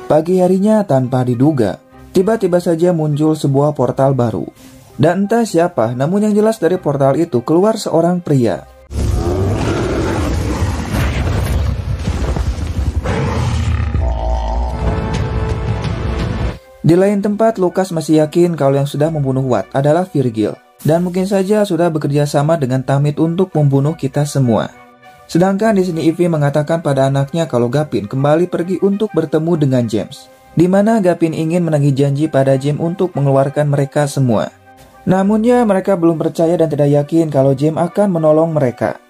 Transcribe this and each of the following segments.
Pagi harinya tanpa diduga, tiba-tiba saja muncul sebuah portal baru. Dan entah siapa, namun yang jelas dari portal itu keluar seorang pria. Di lain tempat, Lucas masih yakin kalau yang sudah membunuh Watt adalah Virgil. Dan mungkin saja sudah bekerja sama dengan Tamid untuk membunuh kita semua. Sedangkan di sini Ivy mengatakan pada anaknya kalau Gavin kembali pergi untuk bertemu dengan James. Di mana Gavin ingin menagih janji pada James untuk mengeluarkan mereka semua. Namun ya, mereka belum percaya dan tidak yakin kalau James akan menolong mereka.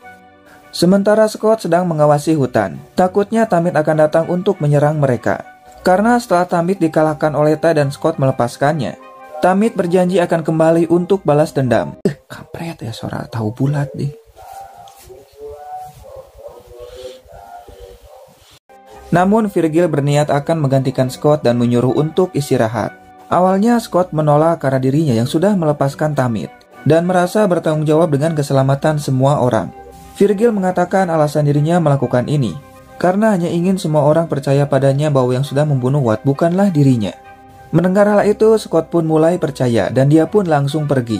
Sementara Scott sedang mengawasi hutan. Takutnya Tamid akan datang untuk menyerang mereka. Karena setelah Tamid dikalahkan oleh Ty dan Scott melepaskannya, Tamid berjanji akan kembali untuk balas dendam. Kampret ya, suara tahu bulat deh. Namun Virgil berniat akan menggantikan Scott dan menyuruh untuk istirahat. Awalnya Scott menolak karena dirinya yang sudah melepaskan Tamid dan merasa bertanggung jawab dengan keselamatan semua orang. Virgil mengatakan alasan dirinya melakukan ini karena hanya ingin semua orang percaya padanya bahwa yang sudah membunuh Watt bukanlah dirinya. Mendengar hal itu, Scott pun mulai percaya dan dia pun langsung pergi.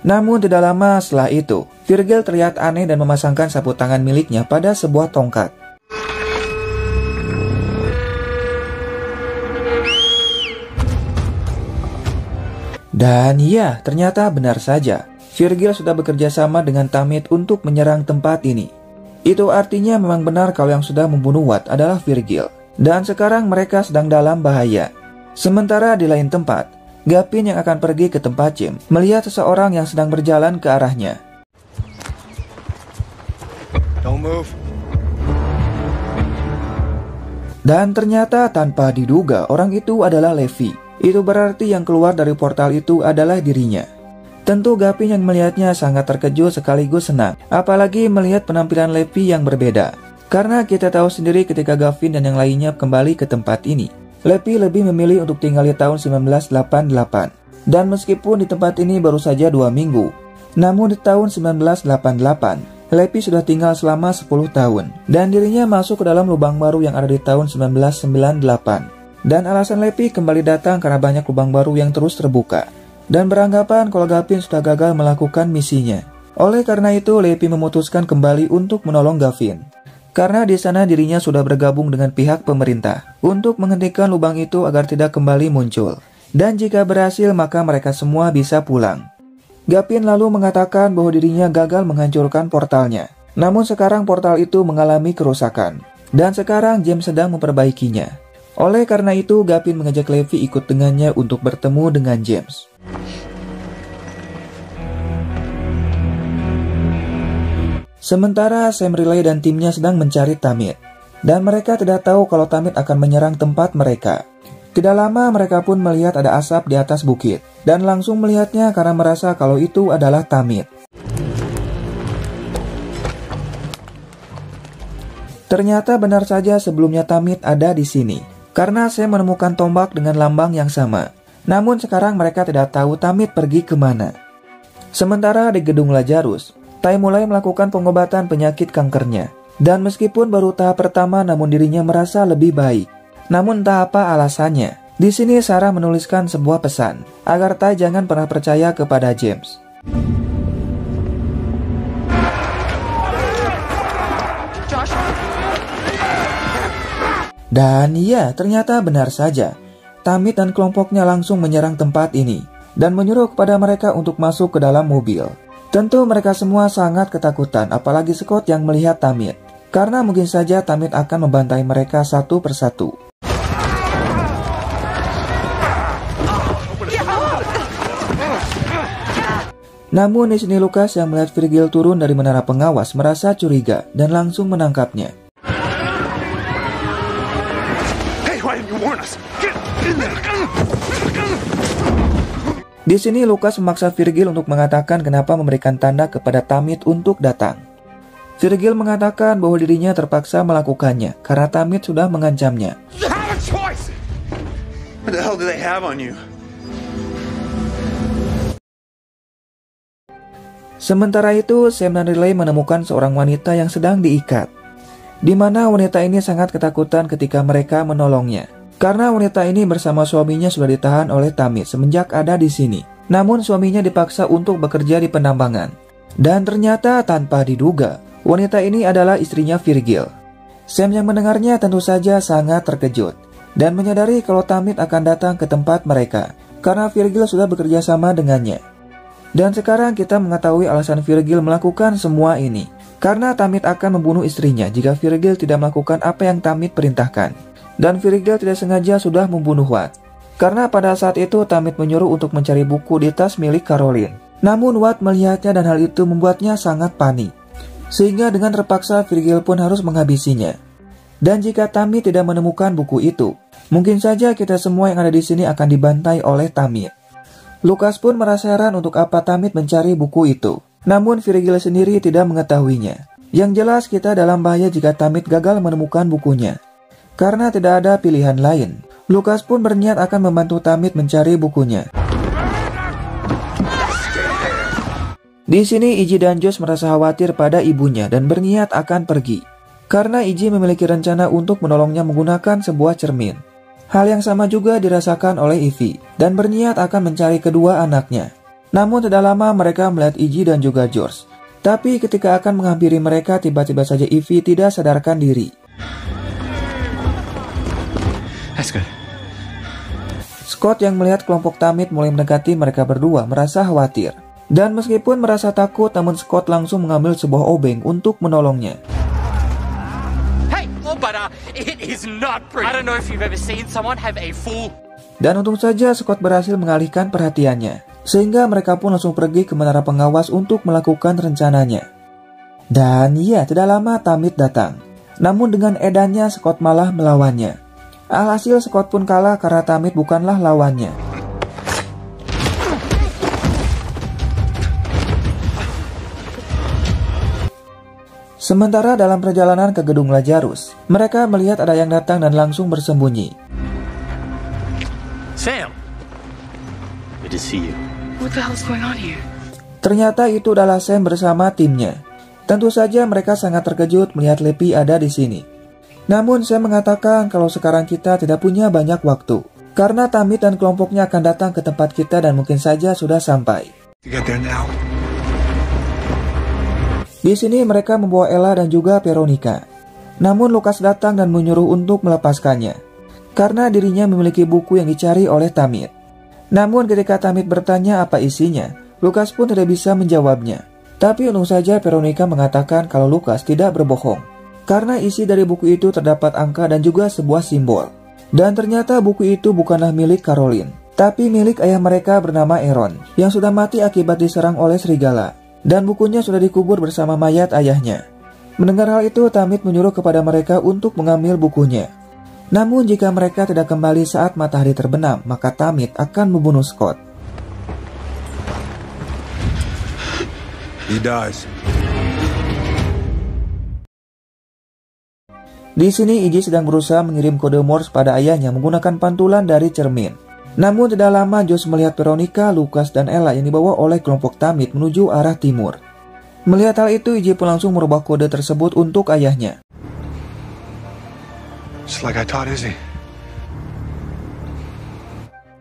Namun tidak lama setelah itu, Virgil terlihat aneh dan memasangkan sapu tangan miliknya pada sebuah tongkat. Dan ya, ternyata benar saja. Virgil sudah bekerja sama dengan Tamid untuk menyerang tempat ini. Itu artinya memang benar kalau yang sudah membunuh Watt adalah Virgil. Dan sekarang mereka sedang dalam bahaya. Sementara di lain tempat, Gavin yang akan pergi ke tempat James melihat seseorang yang sedang berjalan ke arahnya. Don't move. Dan ternyata tanpa diduga orang itu adalah Levi. Itu berarti yang keluar dari portal itu adalah dirinya. Tentu Gavin yang melihatnya sangat terkejut sekaligus senang, apalagi melihat penampilan Levi yang berbeda. Karena kita tahu sendiri ketika Gavin dan yang lainnya kembali ke tempat ini, Levi lebih memilih untuk tinggal di tahun 1988. Dan meskipun di tempat ini baru saja 2 minggu, namun di tahun 1988, Levi sudah tinggal selama 10 tahun. Dan dirinya masuk ke dalam lubang baru yang ada di tahun 1998. Dan alasan Levi kembali datang karena banyak lubang baru yang terus terbuka. Dan beranggapan kalau Gavin sudah gagal melakukan misinya. Oleh karena itu, Levi memutuskan kembali untuk menolong Gavin. Karena di sana dirinya sudah bergabung dengan pihak pemerintah untuk menghentikan lubang itu agar tidak kembali muncul. Dan jika berhasil maka mereka semua bisa pulang. Gavin lalu mengatakan bahwa dirinya gagal menghancurkan portalnya. Namun sekarang portal itu mengalami kerusakan. Dan sekarang James sedang memperbaikinya. Oleh karena itu Gavin mengajak Levi ikut dengannya untuk bertemu dengan James. Sementara Sam Riley dan timnya sedang mencari Tamid. Dan mereka tidak tahu kalau Tamid akan menyerang tempat mereka. Tidak lama mereka pun melihat ada asap di atas bukit. Dan langsung melihatnya karena merasa kalau itu adalah Tamid. Ternyata benar saja sebelumnya Tamid ada di sini. Karena Sam menemukan tombak dengan lambang yang sama. Namun sekarang mereka tidak tahu Tamid pergi kemana. Sementara di gedung Lazarus, Ty mulai melakukan pengobatan penyakit kankernya. Dan meskipun baru tahap pertama namun dirinya merasa lebih baik. Namun entah apa alasannya. Di sini Sarah menuliskan sebuah pesan agar Ty jangan pernah percaya kepada James. Dan iya, ternyata benar saja. Tamid dan kelompoknya langsung menyerang tempat ini dan menyuruh kepada mereka untuk masuk ke dalam mobil. Tentu mereka semua sangat ketakutan, apalagi Scott yang melihat Tamid. Karena mungkin saja Tamid akan membantai mereka satu persatu. Namun di sini Lucas yang melihat Virgil turun dari menara pengawas merasa curiga dan langsung menangkapnya. Di sini Lucas memaksa Virgil untuk mengatakan kenapa memberikan tanda kepada Tamid untuk datang. Virgil mengatakan bahwa dirinya terpaksa melakukannya karena Tamid sudah mengancamnya. Sementara itu, Sam dan Riley menemukan seorang wanita yang sedang diikat, di mana wanita ini sangat ketakutan ketika mereka menolongnya. Karena wanita ini bersama suaminya sudah ditahan oleh Tamid semenjak ada di sini. Namun suaminya dipaksa untuk bekerja di penambangan. Dan ternyata tanpa diduga, wanita ini adalah istrinya Virgil. Sam yang mendengarnya tentu saja sangat terkejut dan menyadari kalau Tamid akan datang ke tempat mereka karena Virgil sudah bekerja sama dengannya. Dan sekarang kita mengetahui alasan Virgil melakukan semua ini. Karena Tamid akan membunuh istrinya jika Virgil tidak melakukan apa yang Tamid perintahkan. Dan Virgil tidak sengaja sudah membunuh Watt. Karena pada saat itu Tamid menyuruh untuk mencari buku di tas milik Caroline. Namun Watt melihatnya dan hal itu membuatnya sangat panik. Sehingga dengan terpaksa Virgil pun harus menghabisinya. Dan jika Tamid tidak menemukan buku itu, mungkin saja kita semua yang ada di sini akan dibantai oleh Tamid. Lucas pun merasa heran untuk apa Tamid mencari buku itu. Namun Virgil sendiri tidak mengetahuinya. Yang jelas kita dalam bahaya jika Tamid gagal menemukan bukunya. Karena tidak ada pilihan lain, Lucas pun berniat akan membantu Tamid mencari bukunya. Di sini Iggy dan Josh merasa khawatir pada ibunya dan berniat akan pergi. Karena Iggy memiliki rencana untuk menolongnya menggunakan sebuah cermin. Hal yang sama juga dirasakan oleh Ivy dan berniat akan mencari kedua anaknya. Namun tidak lama mereka melihat Iggy dan juga George. Tapi ketika akan menghampiri mereka, tiba-tiba saja Ivy tidak sadarkan diri. Scott yang melihat kelompok Tamid mulai mendekati mereka berdua merasa khawatir. Dan meskipun merasa takut, namun Scott langsung mengambil sebuah obeng untuk menolongnya. Dan untung saja Scott berhasil mengalihkan perhatiannya. Sehingga mereka pun langsung pergi ke menara pengawas untuk melakukan rencananya. Dan ya, tidak lama Tamid datang. Namun dengan edannya Scott malah melawannya. Alhasil Scott pun kalah karena Tamid bukanlah lawannya. Sementara dalam perjalanan ke gedung Lazarus, mereka melihat ada yang datang dan langsung bersembunyi. Sam, good to see you. What the hell's going on here? Ternyata itu adalah Sam bersama timnya. Tentu saja mereka sangat terkejut melihat Lepi ada di sini. Namun Sam mengatakan kalau sekarang kita tidak punya banyak waktu. Karena Tamid dan kelompoknya akan datang ke tempat kita dan mungkin saja sudah sampai. Di sini mereka membawa Ella dan juga Veronica. Namun Lucas datang dan menyuruh untuk melepaskannya. Karena dirinya memiliki buku yang dicari oleh Tamid. Namun ketika Tamid bertanya apa isinya, Lucas pun tidak bisa menjawabnya. Tapi untung saja Veronica mengatakan kalau Lucas tidak berbohong. Karena isi dari buku itu terdapat angka dan juga sebuah simbol. Dan ternyata buku itu bukanlah milik Caroline, tapi milik ayah mereka bernama Aaron, yang sudah mati akibat diserang oleh serigala. Dan bukunya sudah dikubur bersama mayat ayahnya. Mendengar hal itu, Tamid menyuruh kepada mereka untuk mengambil bukunya. Namun jika mereka tidak kembali saat matahari terbenam, maka Tamid akan membunuh Scott. He dies. Di sini Iggy sedang berusaha mengirim kode Morse pada ayahnya menggunakan pantulan dari cermin. Namun tidak lama Josh melihat Veronica, Lucas, dan Ella yang dibawa oleh kelompok Tamid menuju arah timur. Melihat hal itu, Iggy pun langsung merubah kode tersebut untuk ayahnya.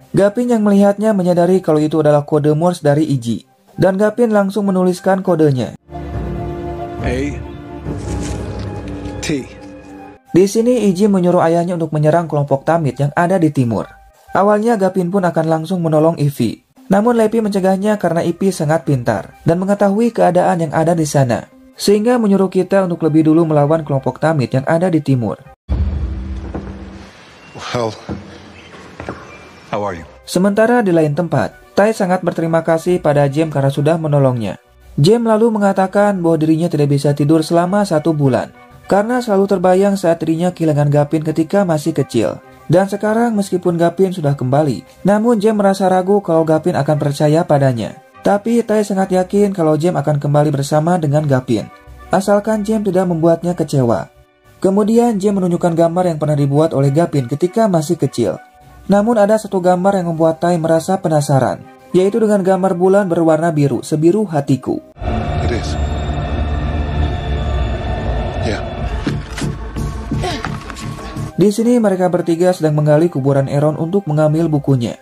Gavin yang melihatnya menyadari kalau itu adalah kode Morse dari Iggy. Dan Gavin langsung menuliskan kodenya. A-T. Di sini Iggy menyuruh ayahnya untuk menyerang kelompok Tamid yang ada di timur. Awalnya Gavin pun akan langsung menolong Ivy. Namun Lepi mencegahnya karena Ivy sangat pintar dan mengetahui keadaan yang ada di sana. Sehingga menyuruh kita untuk lebih dulu melawan kelompok Tamid yang ada di timur. Well, how are you? Sementara di lain tempat, Tai sangat berterima kasih pada Jem karena sudah menolongnya. Jem lalu mengatakan bahwa dirinya tidak bisa tidur selama 1 bulan. Karena selalu terbayang saat dirinya kehilangan Gavin ketika masih kecil. Dan sekarang meskipun Gavin sudah kembali, namun Jem merasa ragu kalau Gavin akan percaya padanya. Tapi Tai sangat yakin kalau Jem akan kembali bersama dengan Gavin. Asalkan Jem tidak membuatnya kecewa. Kemudian Jem menunjukkan gambar yang pernah dibuat oleh Gavin ketika masih kecil. Namun ada satu gambar yang membuat Tai merasa penasaran, yaitu dengan gambar bulan berwarna biru, sebiru hatiku. It is. Yeah. Di sini mereka bertiga sedang menggali kuburan Aaron untuk mengambil bukunya.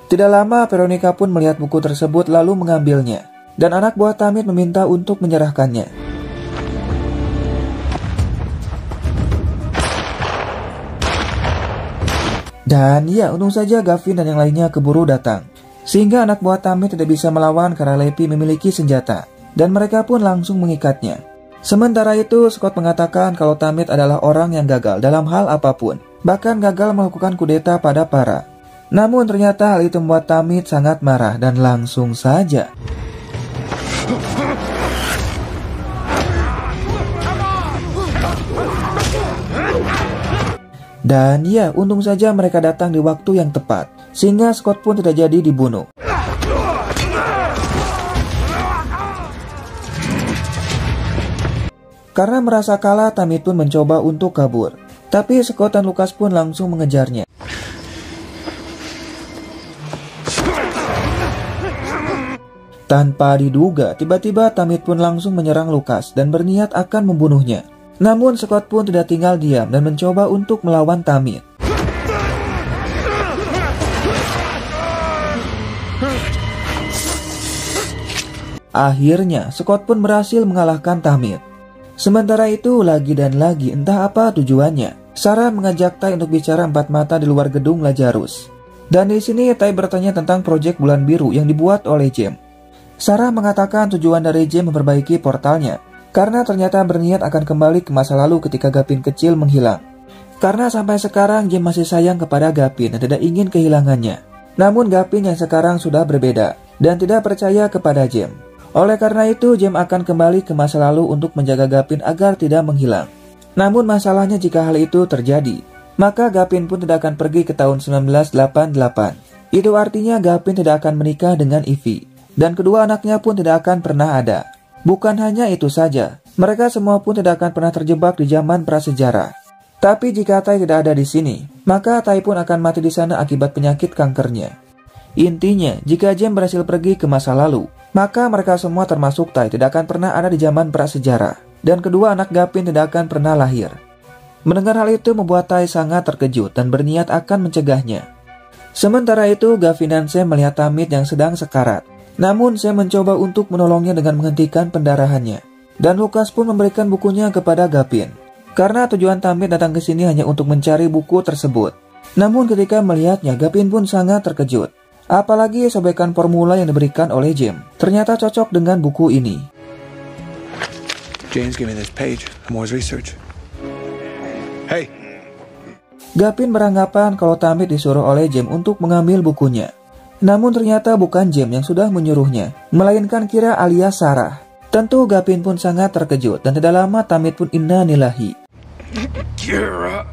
Tidak lama Veronica pun melihat buku tersebut lalu mengambilnya. Dan anak buah Tamid meminta untuk menyerahkannya. Dan ya, untung saja Gavin dan yang lainnya keburu datang. Sehingga anak buah Tamid tidak bisa melawan karena Lepi memiliki senjata. Dan mereka pun langsung mengikatnya. Sementara itu, Scott mengatakan kalau Tamid adalah orang yang gagal dalam hal apapun. Bahkan gagal melakukan kudeta pada Para. Namun ternyata hal itu membuat Tamid sangat marah dan langsung saja dan ya, untung saja mereka datang di waktu yang tepat, sehingga Scott pun tidak jadi dibunuh. Karena merasa kalah, Tamid pun mencoba untuk kabur. Tapi Scott dan Lucas pun langsung mengejarnya. Tanpa diduga, tiba-tiba Tamid pun langsung menyerang Lucas dan berniat akan membunuhnya. Namun Scott pun tidak tinggal diam dan mencoba untuk melawan Tamid. Akhirnya, Scott pun berhasil mengalahkan Tamid. Sementara itu, lagi dan lagi, entah apa tujuannya, Sarah mengajak Tai untuk bicara empat mata di luar gedung Lazarus. Dan di sini Tai bertanya tentang proyek Bulan Biru yang dibuat oleh James. Sarah mengatakan tujuan dari James memperbaiki portalnya, karena ternyata berniat akan kembali ke masa lalu ketika Gavin kecil menghilang. Karena sampai sekarang James masih sayang kepada Gavin dan tidak ingin kehilangannya. Namun Gavin yang sekarang sudah berbeda dan tidak percaya kepada James. Oleh karena itu, James akan kembali ke masa lalu untuk menjaga Gavin agar tidak menghilang. Namun masalahnya jika hal itu terjadi, maka Gavin pun tidak akan pergi ke tahun 1988. Itu artinya Gavin tidak akan menikah dengan Ivy, dan kedua anaknya pun tidak akan pernah ada. Bukan hanya itu saja, mereka semua pun tidak akan pernah terjebak di zaman prasejarah. Tapi jika Tai tidak ada di sini, maka Tai pun akan mati di sana akibat penyakit kankernya. Intinya, jika James berhasil pergi ke masa lalu, maka mereka semua termasuk Tai tidak akan pernah ada di zaman prasejarah, dan kedua anak Gavin tidak akan pernah lahir. Mendengar hal itu membuat Tai sangat terkejut dan berniat akan mencegahnya. Sementara itu, Gavin dan Sam melihat Tamid yang sedang sekarat. Namun Sam mencoba untuk menolongnya dengan menghentikan pendarahannya. Dan Lucas pun memberikan bukunya kepada Gavin. Karena tujuan Tamid datang ke sini hanya untuk mencari buku tersebut. Namun ketika melihatnya, Gavin pun sangat terkejut. Apalagi sobekan formula yang diberikan oleh James ternyata cocok dengan buku ini. James gave me this page. Moore's research. Hey. Gavin beranggapan kalau Tamid disuruh oleh James untuk mengambil bukunya. Namun ternyata bukan James yang sudah menyuruhnya, melainkan Kira alias Sarah. Tentu Gavin pun sangat terkejut dan tidak lama Tamid pun inna lillahi. Kira.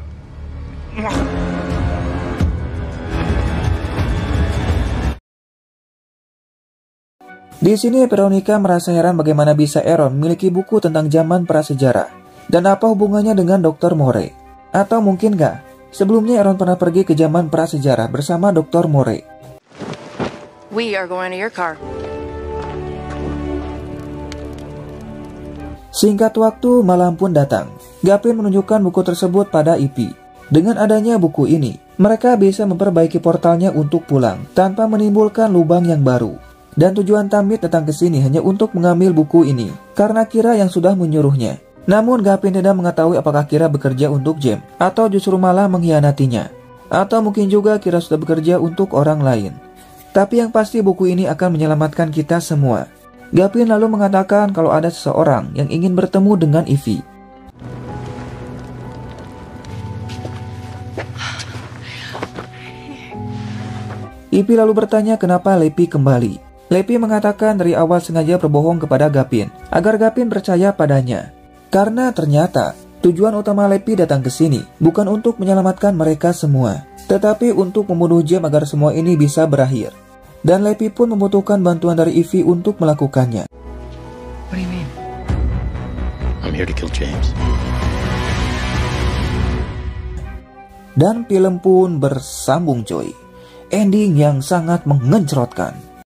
Di sini Veronica merasa heran bagaimana bisa Aaron memiliki buku tentang zaman prasejarah. Dan apa hubungannya dengan Dr. Moore? Atau mungkin gak? Sebelumnya Aaron pernah pergi ke zaman prasejarah bersama Dr. Moore. We are going to your car. Singkat waktu, malam pun datang. Gavin menunjukkan buku tersebut pada Ivy. Dengan adanya buku ini, mereka bisa memperbaiki portalnya untuk pulang tanpa menimbulkan lubang yang baru. Dan tujuan Tamid datang ke sini hanya untuk mengambil buku ini, karena Kira yang sudah menyuruhnya. Namun Gavin tidak mengetahui apakah Kira bekerja untuk James, atau justru malah mengkhianatinya. Atau mungkin juga Kira sudah bekerja untuk orang lain. Tapi yang pasti buku ini akan menyelamatkan kita semua. Gavin lalu mengatakan kalau ada seseorang yang ingin bertemu dengan Ivy. Ivy lalu bertanya kenapa Lepi kembali. Lepi mengatakan dari awal sengaja berbohong kepada Gavin, agar Gavin percaya padanya. Karena ternyata, tujuan utama Lepi datang ke sini bukan untuk menyelamatkan mereka semua, tetapi untuk membunuh James agar semua ini bisa berakhir. Dan Lepi pun membutuhkan bantuan dari Ivy untuk melakukannya. What do you mean? I'm here to kill James. Dan film pun bersambung coy. Ending yang sangat mengencrotkan.